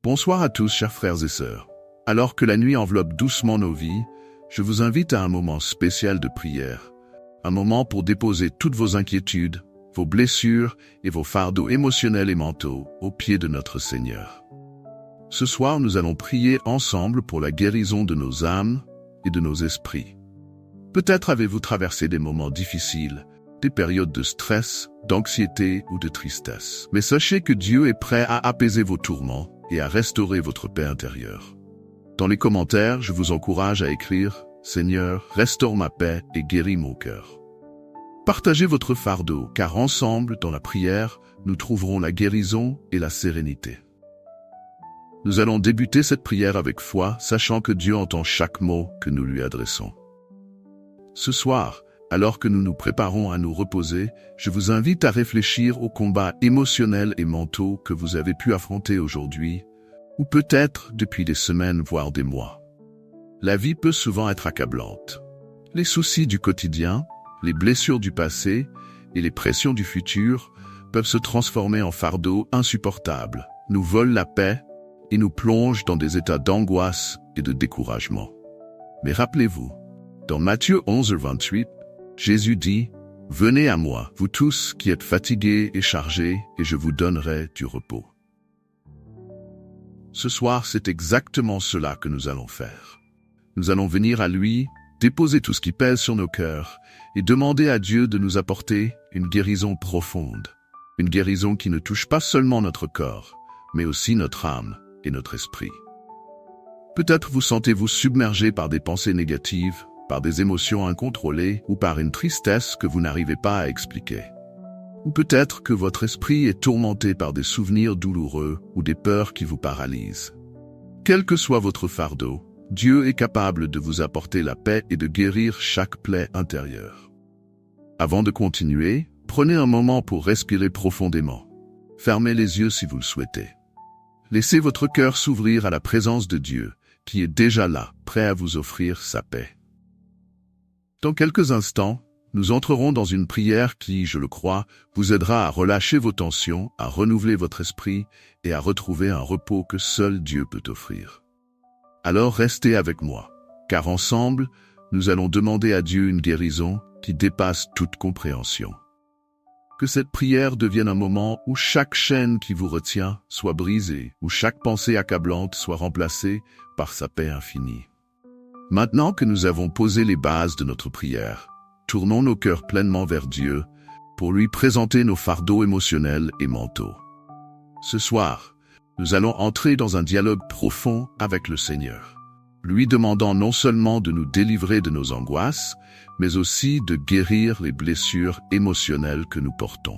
Bonsoir à tous, chers frères et sœurs. Alors que la nuit enveloppe doucement nos vies, je vous invite à un moment spécial de prière. Un moment pour déposer toutes vos inquiétudes, vos blessures et vos fardeaux émotionnels et mentaux aux pieds de notre Seigneur. Ce soir, nous allons prier ensemble pour la guérison de nos âmes et de nos esprits. Peut-être avez-vous traversé des moments difficiles, des périodes de stress, d'anxiété ou de tristesse. Mais sachez que Dieu est prêt à apaiser vos tourments et à restaurer votre paix intérieure. Dans les commentaires, je vous encourage à écrire « Seigneur, restaure ma paix et guéris mon cœur ». Partagez votre fardeau, car ensemble, dans la prière, nous trouverons la guérison et la sérénité. Nous allons débuter cette prière avec foi, sachant que Dieu entend chaque mot que nous lui adressons. Ce soir, alors que nous nous préparons à nous reposer, je vous invite à réfléchir aux combats émotionnels et mentaux que vous avez pu affronter aujourd'hui, ou peut-être depuis des semaines, voire des mois. La vie peut souvent être accablante. Les soucis du quotidien, les blessures du passé et les pressions du futur peuvent se transformer en fardeaux insupportables, nous volent la paix et nous plongent dans des états d'angoisse et de découragement. Mais rappelez-vous, dans Matthieu 11:28, Jésus dit « Venez à moi, vous tous qui êtes fatigués et chargés, et je vous donnerai du repos. » Ce soir, c'est exactement cela que nous allons faire. Nous allons venir à lui, déposer tout ce qui pèse sur nos cœurs, et demander à Dieu de nous apporter une guérison profonde. Une guérison qui ne touche pas seulement notre corps, mais aussi notre âme et notre esprit. Peut-être vous sentez-vous submergé par des pensées négatives, par des émotions incontrôlées ou par une tristesse que vous n'arrivez pas à expliquer. Ou peut-être que votre esprit est tourmenté par des souvenirs douloureux ou des peurs qui vous paralysent. Quel que soit votre fardeau, Dieu est capable de vous apporter la paix et de guérir chaque plaie intérieure. Avant de continuer, prenez un moment pour respirer profondément. Fermez les yeux si vous le souhaitez. Laissez votre cœur s'ouvrir à la présence de Dieu, qui est déjà là, prêt à vous offrir sa paix. Dans quelques instants, nous entrerons dans une prière qui, je le crois, vous aidera à relâcher vos tensions, à renouveler votre esprit et à retrouver un repos que seul Dieu peut offrir. Alors restez avec moi, car ensemble, nous allons demander à Dieu une guérison qui dépasse toute compréhension. Que cette prière devienne un moment où chaque chaîne qui vous retient soit brisée, où chaque pensée accablante soit remplacée par sa paix infinie. Maintenant que nous avons posé les bases de notre prière, tournons nos cœurs pleinement vers Dieu pour lui présenter nos fardeaux émotionnels et mentaux. Ce soir, nous allons entrer dans un dialogue profond avec le Seigneur, lui demandant non seulement de nous délivrer de nos angoisses, mais aussi de guérir les blessures émotionnelles que nous portons.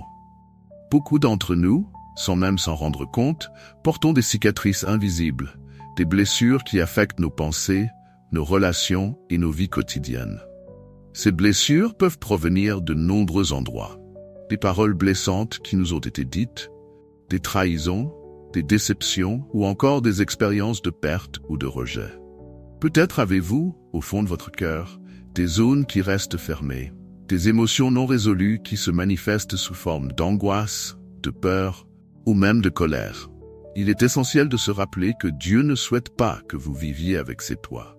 Beaucoup d'entre nous, sans même s'en rendre compte, portons des cicatrices invisibles, des blessures qui affectent nos pensées, nos relations et nos vies quotidiennes. Ces blessures peuvent provenir de nombreux endroits. Des paroles blessantes qui nous ont été dites, des trahisons, des déceptions ou encore des expériences de perte ou de rejet. Peut-être avez-vous, au fond de votre cœur, des zones qui restent fermées, des émotions non résolues qui se manifestent sous forme d'angoisse, de peur ou même de colère. Il est essentiel de se rappeler que Dieu ne souhaite pas que vous viviez avec ces poids.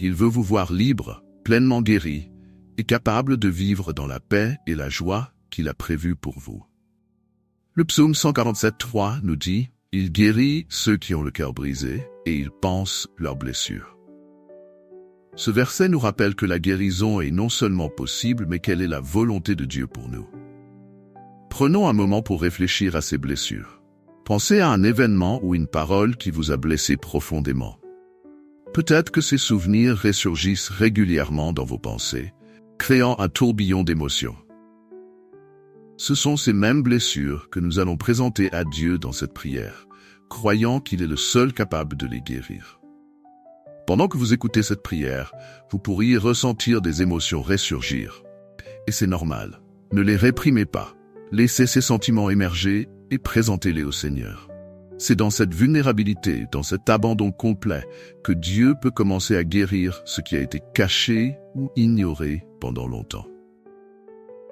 Il veut vous voir libre, pleinement guéri, et capable de vivre dans la paix et la joie qu'il a prévues pour vous. Le psaume 147:3 nous dit « Il guérit ceux qui ont le cœur brisé, et il panse leurs blessures ». Ce verset nous rappelle que la guérison est non seulement possible, mais qu'elle est la volonté de Dieu pour nous. Prenons un moment pour réfléchir à ces blessures. Pensez à un événement ou une parole qui vous a blessé profondément. Peut-être que ces souvenirs ressurgissent régulièrement dans vos pensées, créant un tourbillon d'émotions. Ce sont ces mêmes blessures que nous allons présenter à Dieu dans cette prière, croyant qu'il est le seul capable de les guérir. Pendant que vous écoutez cette prière, vous pourriez ressentir des émotions ressurgir. Et c'est normal. Ne les réprimez pas. Laissez ces sentiments émerger et présentez-les au Seigneur. C'est dans cette vulnérabilité, dans cet abandon complet, que Dieu peut commencer à guérir ce qui a été caché ou ignoré pendant longtemps.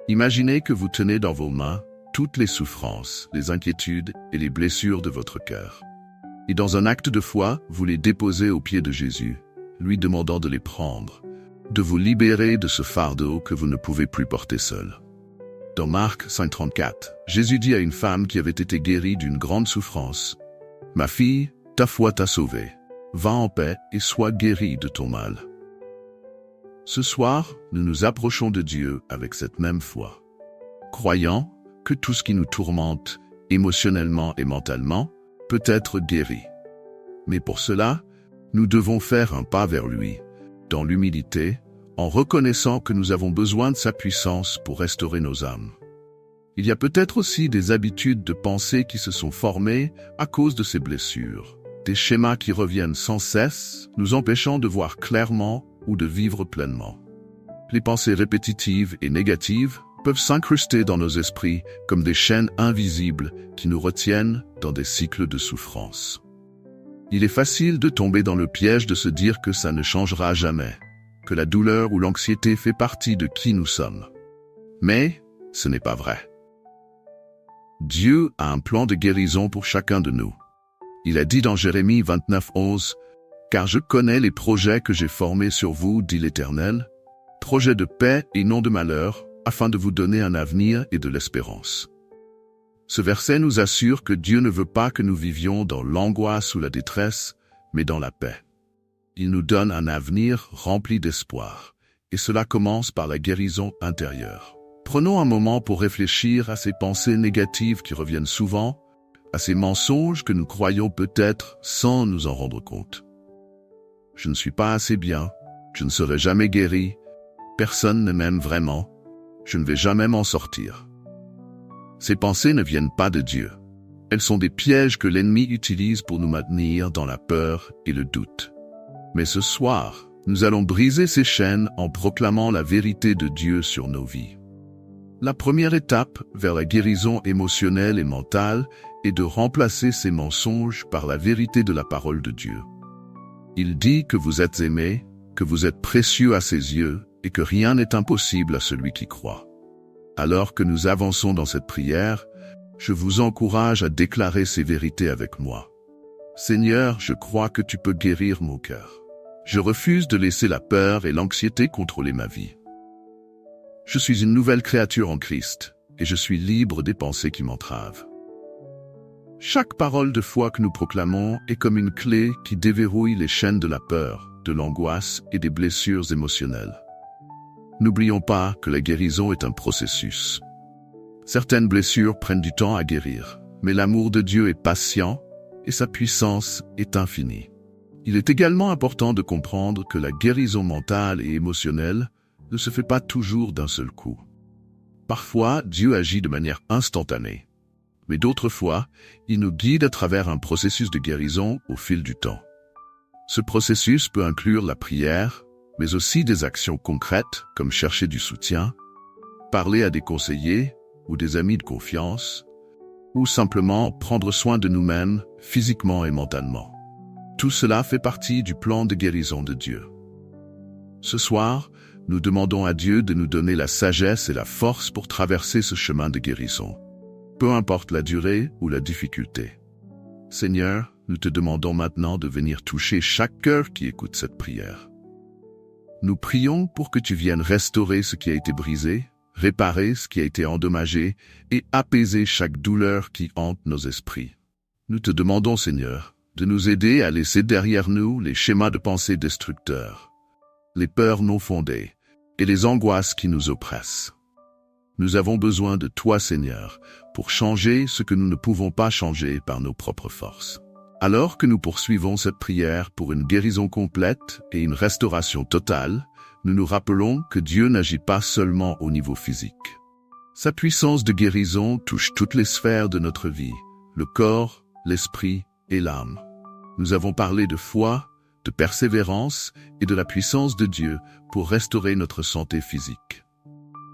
Imaginez que vous tenez dans vos mains toutes les souffrances, les inquiétudes et les blessures de votre cœur. Et dans un acte de foi, vous les déposez aux pieds de Jésus, lui demandant de les prendre, de vous libérer de ce fardeau que vous ne pouvez plus porter seul. Dans Marc 5,34, Jésus dit à une femme qui avait été guérie d'une grande souffrance, « Ma fille, ta foi t'a sauvée. Va en paix et sois guérie de ton mal. » Ce soir, nous nous approchons de Dieu avec cette même foi, croyant que tout ce qui nous tourmente, émotionnellement et mentalement, peut être guéri. Mais pour cela, nous devons faire un pas vers lui, dans l'humilité, en reconnaissant que nous avons besoin de sa puissance pour restaurer nos âmes. Il y a peut-être aussi des habitudes de pensée qui se sont formées à cause de ces blessures, des schémas qui reviennent sans cesse, nous empêchant de voir clairement ou de vivre pleinement. Les pensées répétitives et négatives peuvent s'incruster dans nos esprits comme des chaînes invisibles qui nous retiennent dans des cycles de souffrance. Il est facile de tomber dans le piège de se dire que ça ne changera jamais, que la douleur ou l'anxiété fait partie de qui nous sommes. Mais ce n'est pas vrai. Dieu a un plan de guérison pour chacun de nous. Il a dit dans Jérémie 29,11, « Car je connais les projets que j'ai formés sur vous, dit l'Éternel, projets de paix et non de malheur, afin de vous donner un avenir et de l'espérance. » Ce verset nous assure que Dieu ne veut pas que nous vivions dans l'angoisse ou la détresse, mais dans la paix. Il nous donne un avenir rempli d'espoir, et cela commence par la guérison intérieure. Prenons un moment pour réfléchir à ces pensées négatives qui reviennent souvent, à ces mensonges que nous croyons peut-être sans nous en rendre compte. Je ne suis pas assez bien, je ne serai jamais guéri, personne ne m'aime vraiment, je ne vais jamais m'en sortir. Ces pensées ne viennent pas de Dieu. Elles sont des pièges que l'ennemi utilise pour nous maintenir dans la peur et le doute. Mais ce soir, nous allons briser ces chaînes en proclamant la vérité de Dieu sur nos vies. La première étape vers la guérison émotionnelle et mentale est de remplacer ces mensonges par la vérité de la parole de Dieu. Il dit que vous êtes aimés, que vous êtes précieux à ses yeux et que rien n'est impossible à celui qui croit. Alors que nous avançons dans cette prière, je vous encourage à déclarer ces vérités avec moi. Seigneur, je crois que tu peux guérir mon cœur. Je refuse de laisser la peur et l'anxiété contrôler ma vie. Je suis une nouvelle créature en Christ et je suis libre des pensées qui m'entravent. Chaque parole de foi que nous proclamons est comme une clé qui déverrouille les chaînes de la peur, de l'angoisse et des blessures émotionnelles. N'oublions pas que la guérison est un processus. Certaines blessures prennent du temps à guérir, mais l'amour de Dieu est patient et sa puissance est infinie. Il est également important de comprendre que la guérison mentale et émotionnelle ne se fait pas toujours d'un seul coup. Parfois, Dieu agit de manière instantanée, mais d'autres fois, il nous guide à travers un processus de guérison au fil du temps. Ce processus peut inclure la prière, mais aussi des actions concrètes comme chercher du soutien, parler à des conseillers ou des amis de confiance, ou simplement prendre soin de nous-mêmes physiquement et mentalement. Tout cela fait partie du plan de guérison de Dieu. Ce soir, nous demandons à Dieu de nous donner la sagesse et la force pour traverser ce chemin de guérison, peu importe la durée ou la difficulté. Seigneur, nous te demandons maintenant de venir toucher chaque cœur qui écoute cette prière. Nous prions pour que tu viennes restaurer ce qui a été brisé, réparer ce qui a été endommagé et apaiser chaque douleur qui hante nos esprits. Nous te demandons, Seigneur, de nous aider à laisser derrière nous les schémas de pensée destructeurs, les peurs non fondées et les angoisses qui nous oppressent. Nous avons besoin de toi, Seigneur, pour changer ce que nous ne pouvons pas changer par nos propres forces. Alors que nous poursuivons cette prière pour une guérison complète et une restauration totale, nous nous rappelons que Dieu n'agit pas seulement au niveau physique. Sa puissance de guérison touche toutes les sphères de notre vie, le corps, l'esprit et l'âme. Nous avons parlé de foi, de persévérance et de la puissance de Dieu pour restaurer notre santé physique.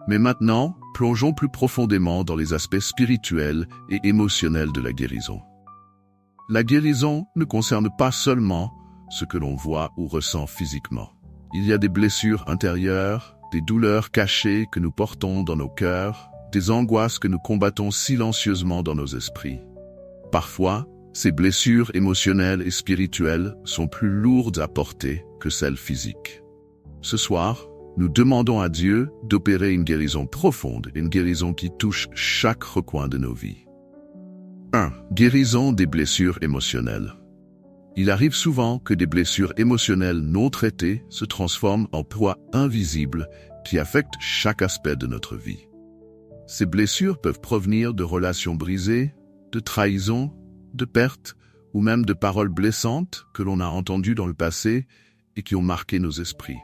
Mais maintenant, plongeons plus profondément dans les aspects spirituels et émotionnels de la guérison. La guérison ne concerne pas seulement ce que l'on voit ou ressent physiquement. Il y a des blessures intérieures, des douleurs cachées que nous portons dans nos cœurs, des angoisses que nous combattons silencieusement dans nos esprits. Parfois, Ces blessures émotionnelles et spirituelles sont plus lourdes à porter que celles physiques. Ce soir, nous demandons à Dieu d'opérer une guérison profonde, une guérison qui touche chaque recoin de nos vies. 1. Guérison des blessures émotionnelles. Il arrive souvent que des blessures émotionnelles non traitées se transforment en poids invisible qui affectent chaque aspect de notre vie. Ces blessures peuvent provenir de relations brisées, de trahisons, de pertes ou même de paroles blessantes que l'on a entendues dans le passé et qui ont marqué nos esprits.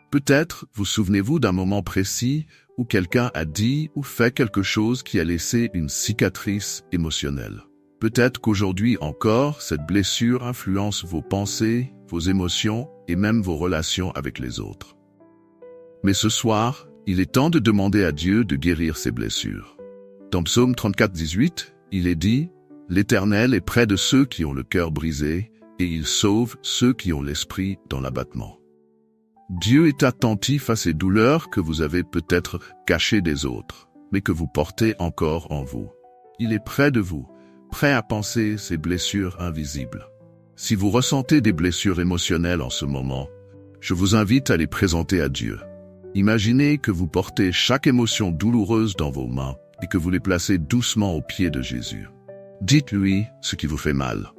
Peut-être vous souvenez-vous d'un moment précis où quelqu'un a dit ou fait quelque chose qui a laissé une cicatrice émotionnelle. Peut-être qu'aujourd'hui encore, cette blessure influence vos pensées, vos émotions et même vos relations avec les autres. Mais ce soir, il est temps de demander à Dieu de guérir ces blessures. Dans Psaume 34, 18, il est dit « L'Éternel est près de ceux qui ont le cœur brisé, et il sauve ceux qui ont l'esprit dans l'abattement. » Dieu est attentif à ces douleurs que vous avez peut-être cachées des autres, mais que vous portez encore en vous. Il est près de vous, prêt à panser ces blessures invisibles. Si vous ressentez des blessures émotionnelles en ce moment, je vous invite à les présenter à Dieu. Imaginez que vous portez chaque émotion douloureuse dans vos mains et que vous les placez doucement aux pieds de Jésus. Dites-lui ce qui vous fait mal.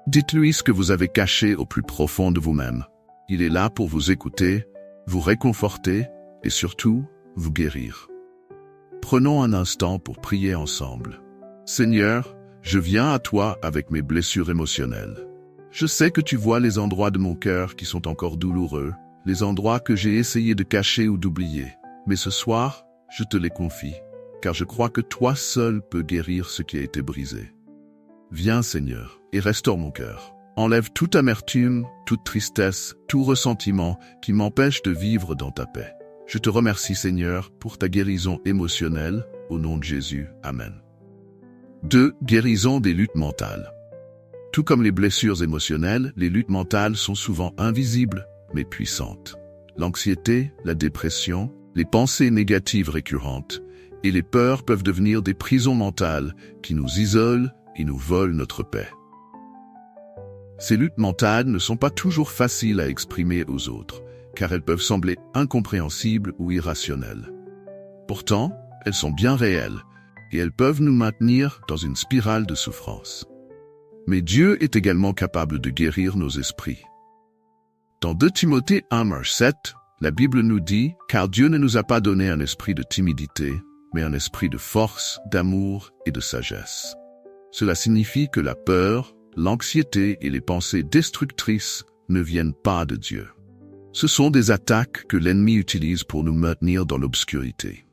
Dites-lui ce que vous avez caché au plus profond de vous-même. Il est là pour vous écouter, vous réconforter et surtout vous guérir. Prenons un instant pour prier ensemble. Seigneur, je viens à toi avec mes blessures émotionnelles. Je sais que tu vois les endroits de mon cœur qui sont encore douloureux, les endroits que j'ai essayé de cacher ou d'oublier. Mais ce soir, je te les confie, car je crois que toi seul peux guérir ce qui a été brisé. Viens, Seigneur, et restaure mon cœur. Enlève toute amertume, toute tristesse, tout ressentiment qui m'empêche de vivre dans ta paix. Je te remercie, Seigneur, pour ta guérison émotionnelle, au nom de Jésus. Amen. 2. Guérison des luttes mentales. Tout comme les blessures émotionnelles, les luttes mentales sont souvent invisibles, mais puissantes. L'anxiété, la dépression, les pensées négatives récurrentes et les peurs peuvent devenir des prisons mentales qui nous isolent et nous volent notre paix. Ces luttes mentales ne sont pas toujours faciles à exprimer aux autres, car elles peuvent sembler incompréhensibles ou irrationnelles. Pourtant, elles sont bien réelles, et elles peuvent nous maintenir dans une spirale de souffrance. Mais Dieu est également capable de guérir nos esprits. Dans 2 Timothée 1, 7, la Bible nous dit « Car Dieu ne nous a pas donné un esprit de timidité, mais un esprit de force, d'amour et de sagesse. » Cela signifie que la peur, l'anxiété et les pensées destructrices ne viennent pas de Dieu. Ce sont des attaques que l'ennemi utilise pour nous maintenir dans l'obscurité.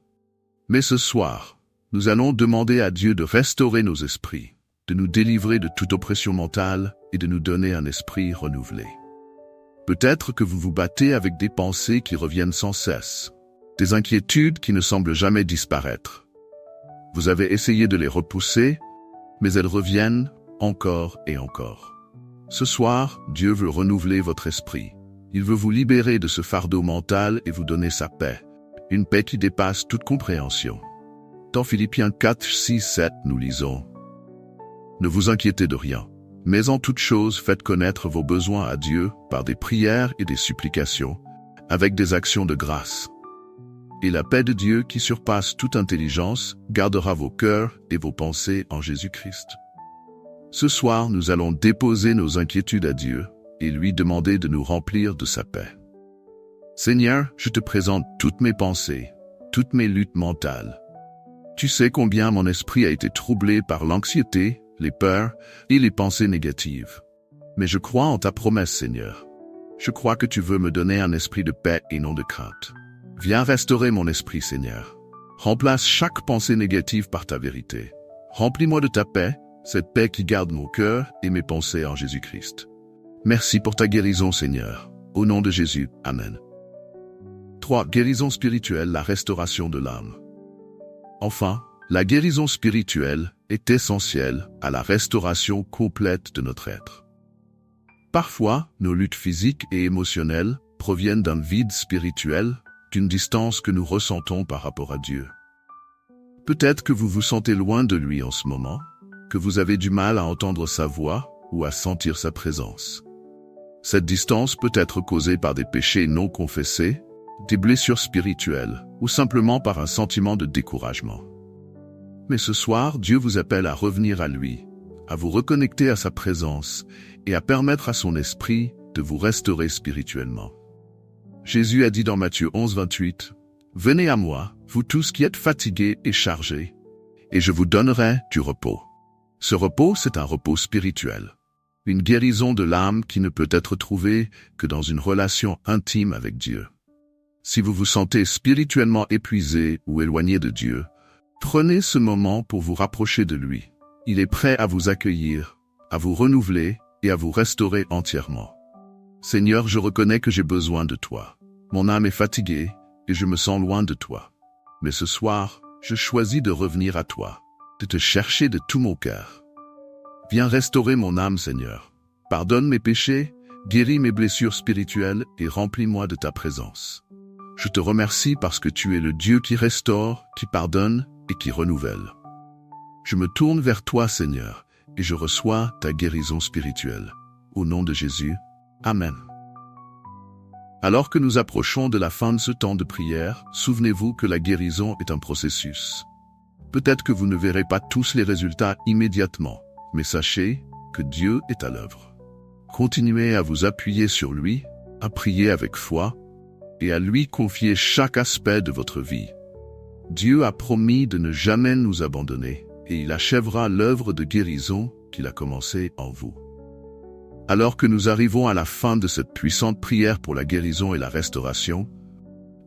Mais ce soir, nous allons demander à Dieu de restaurer nos esprits, de nous délivrer de toute oppression mentale et de nous donner un esprit renouvelé. Peut-être que vous vous battez avec des pensées qui reviennent sans cesse, des inquiétudes qui ne semblent jamais disparaître. Vous avez essayé de les repousser, mais elles reviennent encore et encore. Ce soir, Dieu veut renouveler votre esprit. Il veut vous libérer de ce fardeau mental et vous donner sa paix, une paix qui dépasse toute compréhension. Dans Philippiens 4, 6, 7, nous lisons « Ne vous inquiétez de rien, mais en toute chose faites connaître vos besoins à Dieu par des prières et des supplications, avec des actions de grâce. Et la paix de Dieu qui surpasse toute intelligence gardera vos cœurs et vos pensées en Jésus-Christ. » Ce soir, nous allons déposer nos inquiétudes à Dieu et lui demander de nous remplir de sa paix. Seigneur, je te présente toutes mes pensées, toutes mes luttes mentales. Tu sais combien mon esprit a été troublé par l'anxiété, les peurs et les pensées négatives. Mais je crois en ta promesse, Seigneur. Je crois que tu veux me donner un esprit de paix et non de crainte. Viens restaurer mon esprit, Seigneur. Remplace chaque pensée négative par ta vérité. Remplis-moi de ta paix, cette paix qui garde mon cœur et mes pensées en Jésus-Christ. Merci pour ta guérison, Seigneur. Au nom de Jésus, Amen. 3. Guérison spirituelle, la restauration de l'âme. Enfin, la guérison spirituelle est essentielle à la restauration complète de notre être. Parfois, nos luttes physiques et émotionnelles proviennent d'un vide spirituel, d'une distance que nous ressentons par rapport à Dieu. Peut-être que vous vous sentez loin de lui en ce moment. que vous avez du mal à entendre sa voix ou à sentir sa présence. Cette distance peut être causée par des péchés non confessés, des blessures spirituelles ou simplement par un sentiment de découragement. Mais ce soir, Dieu vous appelle à revenir à lui, à vous reconnecter à sa présence et à permettre à son esprit de vous restaurer spirituellement. Jésus a dit dans Matthieu 11, 28, « Venez à moi, vous tous qui êtes fatigués et chargés, et je vous donnerai du repos. » Ce repos, c'est un repos spirituel, une guérison de l'âme qui ne peut être trouvée que dans une relation intime avec Dieu. Si vous vous sentez spirituellement épuisé ou éloigné de Dieu, prenez ce moment pour vous rapprocher de lui. Il est prêt à vous accueillir, à vous renouveler et à vous restaurer entièrement. Seigneur, je reconnais que j'ai besoin de toi. Mon âme est fatiguée et je me sens loin de toi. Mais ce soir, je choisis de revenir à toi, de te chercher de tout mon cœur. Viens restaurer mon âme, Seigneur. Pardonne mes péchés, guéris mes blessures spirituelles et remplis-moi de ta présence. Je te remercie parce que tu es le Dieu qui restaure, qui pardonne et qui renouvelle. Je me tourne vers toi, Seigneur, et je reçois ta guérison spirituelle. Au nom de Jésus, Amen. Alors que nous approchons de la fin de ce temps de prière, souvenez-vous que la guérison est un processus. Peut-être que vous ne verrez pas tous les résultats immédiatement, mais sachez que Dieu est à l'œuvre. Continuez à vous appuyer sur lui, à prier avec foi, et à lui confier chaque aspect de votre vie. Dieu a promis de ne jamais nous abandonner, et il achèvera l'œuvre de guérison qu'il a commencée en vous. Alors que nous arrivons à la fin de cette puissante prière pour la guérison et la restauration,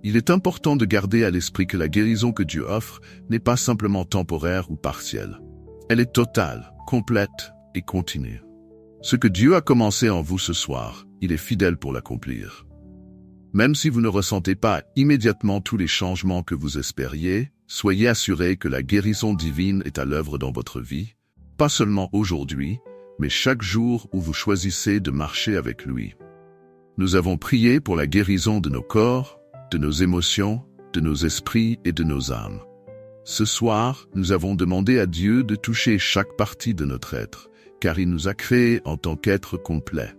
il est important de garder à l'esprit que la guérison que Dieu offre n'est pas simplement temporaire ou partielle. Elle est totale, complète et continue. Ce que Dieu a commencé en vous ce soir, il est fidèle pour l'accomplir. Même si vous ne ressentez pas immédiatement tous les changements que vous espériez, soyez assurés que la guérison divine est à l'œuvre dans votre vie, pas seulement aujourd'hui, mais chaque jour où vous choisissez de marcher avec lui. Nous avons prié pour la guérison de nos corps, de nos émotions, de nos esprits et de nos âmes. Ce soir, nous avons demandé à Dieu de toucher chaque partie de notre être, car il nous a créés en tant qu'êtres complets.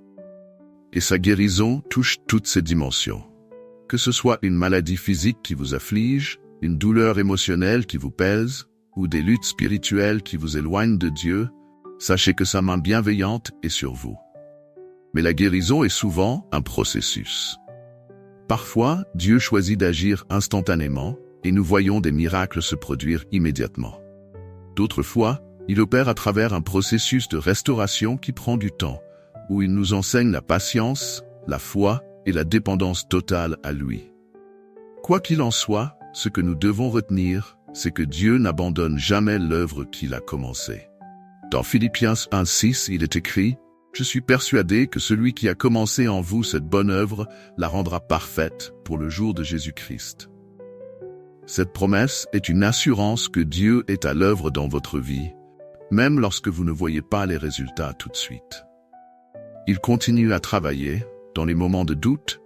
Et sa guérison touche toutes ces dimensions. Que ce soit une maladie physique qui vous afflige, une douleur émotionnelle qui vous pèse, ou des luttes spirituelles qui vous éloignent de Dieu, sachez que sa main bienveillante est sur vous. Mais la guérison est souvent un processus. Parfois, Dieu choisit d'agir instantanément, et nous voyons des miracles se produire immédiatement. D'autres fois, il opère à travers un processus de restauration qui prend du temps, où il nous enseigne la patience, la foi et la dépendance totale à lui. Quoi qu'il en soit, ce que nous devons retenir, c'est que Dieu n'abandonne jamais l'œuvre qu'il a commencée. Dans Philippiens 1:6, il est écrit « Je suis persuadé que celui qui a commencé en vous cette bonne œuvre la rendra parfaite pour le jour de Jésus-Christ. » Cette promesse est une assurance que Dieu est à l'œuvre dans votre vie, même lorsque vous ne voyez pas les résultats tout de suite. Il continue à travailler, dans les moments de doute,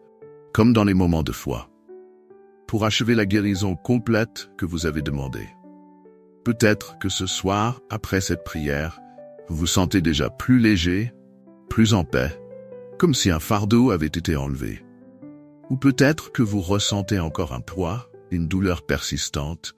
comme dans les moments de foi, pour achever la guérison complète que vous avez demandée. Peut-être que ce soir, après cette prière, vous vous sentez déjà plus léger, plus en paix, comme si un fardeau avait été enlevé. Ou peut-être que vous ressentez encore un poids, une douleur persistante,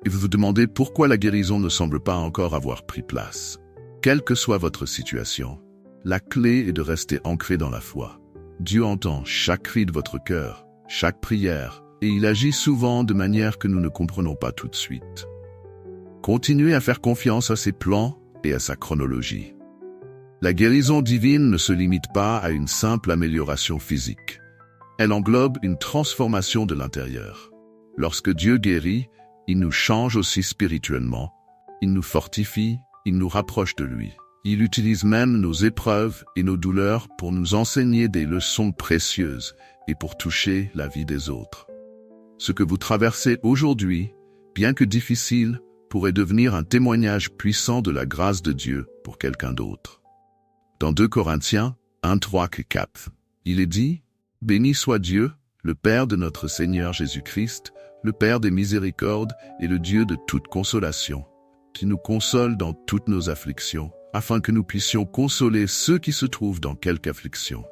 et vous vous demandez pourquoi la guérison ne semble pas encore avoir pris place. Quelle que soit votre situation, la clé est de rester ancré dans la foi. Dieu entend chaque cri de votre cœur, chaque prière, et il agit souvent de manière que nous ne comprenons pas tout de suite. Continuez à faire confiance à ses plans et à sa chronologie. La guérison divine ne se limite pas à une simple amélioration physique. Elle englobe une transformation de l'intérieur. Lorsque Dieu guérit, il nous change aussi spirituellement, il nous fortifie, il nous rapproche de lui. Il utilise même nos épreuves et nos douleurs pour nous enseigner des leçons précieuses et pour toucher la vie des autres. Ce que vous traversez aujourd'hui, bien que difficile, pourrait devenir un témoignage puissant de la grâce de Dieu pour quelqu'un d'autre. Dans 2 Corinthiens 1:3-4, il est dit « Béni soit Dieu, le Père de notre Seigneur Jésus-Christ, le Père des miséricordes et le Dieu de toute consolation, qui nous console dans toutes nos afflictions, afin que nous puissions consoler ceux qui se trouvent dans quelque affliction.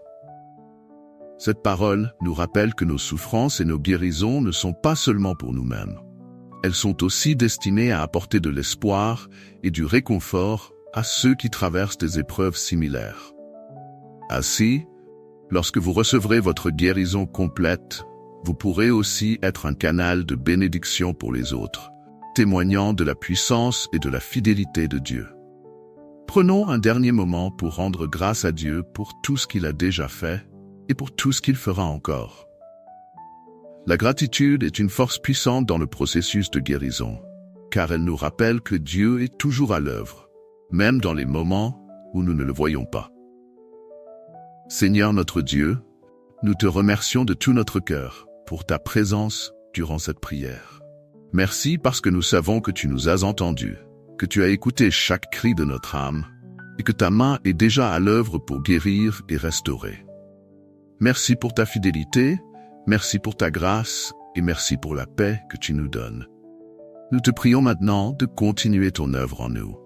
Cette parole nous rappelle que nos souffrances et nos guérisons ne sont pas seulement pour nous-mêmes. Elles sont aussi destinées à apporter de l'espoir et du réconfort à ceux qui traversent des épreuves similaires. Ainsi, lorsque vous recevrez votre guérison complète, vous pourrez aussi être un canal de bénédiction pour les autres, témoignant de la puissance et de la fidélité de Dieu. Prenons un dernier moment pour rendre grâce à Dieu pour tout ce qu'il a déjà fait et pour tout ce qu'il fera encore. La gratitude est une force puissante dans le processus de guérison, car elle nous rappelle que Dieu est toujours à l'œuvre, même dans les moments où nous ne le voyons pas. Seigneur notre Dieu, nous te remercions de tout notre cœur pour ta présence durant cette prière. Merci parce que nous savons que tu nous as entendus, que tu as écouté chaque cri de notre âme et que ta main est déjà à l'œuvre pour guérir et restaurer. Merci pour ta fidélité, merci pour ta grâce et merci pour la paix que tu nous donnes. Nous te prions maintenant de continuer ton œuvre en nous.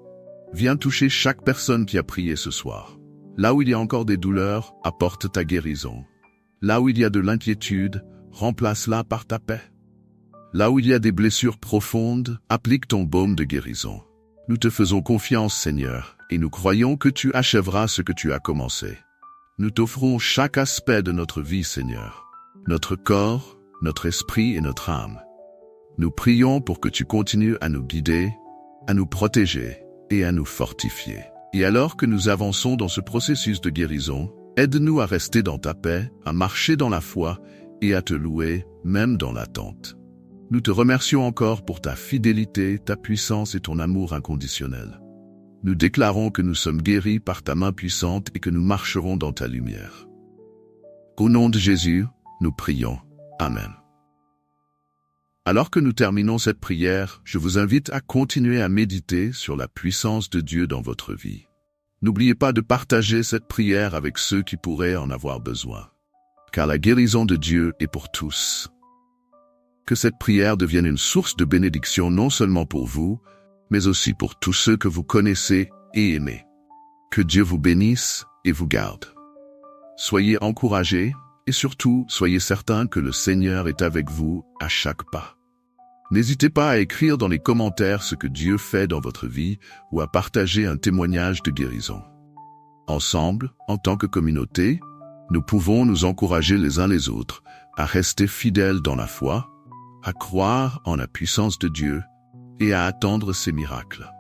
Viens toucher chaque personne qui a prié ce soir. Là où il y a encore des douleurs, apporte ta guérison. Là où il y a de l'inquiétude, remplace-la par ta paix. Là où il y a des blessures profondes, applique ton baume de guérison. Nous te faisons confiance, Seigneur, et nous croyons que tu achèveras ce que tu as commencé. Nous t'offrons chaque aspect de notre vie, Seigneur. Notre corps, notre esprit et notre âme. Nous prions pour que tu continues à nous guider, à nous protéger et à nous fortifier. Et alors que nous avançons dans ce processus de guérison, aide-nous à rester dans ta paix, à marcher dans la foi et à te louer, même dans l'attente. Nous te remercions encore pour ta fidélité, ta puissance et ton amour inconditionnel. Nous déclarons que nous sommes guéris par ta main puissante et que nous marcherons dans ta lumière. Au nom de Jésus, nous prions. Amen. Alors que nous terminons cette prière, je vous invite à continuer à méditer sur la puissance de Dieu dans votre vie. N'oubliez pas de partager cette prière avec ceux qui pourraient en avoir besoin, car la guérison de Dieu est pour tous. Que cette prière devienne une source de bénédiction non seulement pour vous, mais aussi pour tous ceux que vous connaissez et aimez. Que Dieu vous bénisse et vous garde. Soyez encouragés et surtout, soyez certains que le Seigneur est avec vous à chaque pas. N'hésitez pas à écrire dans les commentaires ce que Dieu fait dans votre vie ou à partager un témoignage de guérison. Ensemble, en tant que communauté, nous pouvons nous encourager les uns les autres à rester fidèles dans la foi, à croire en la puissance de Dieu et à attendre ses miracles.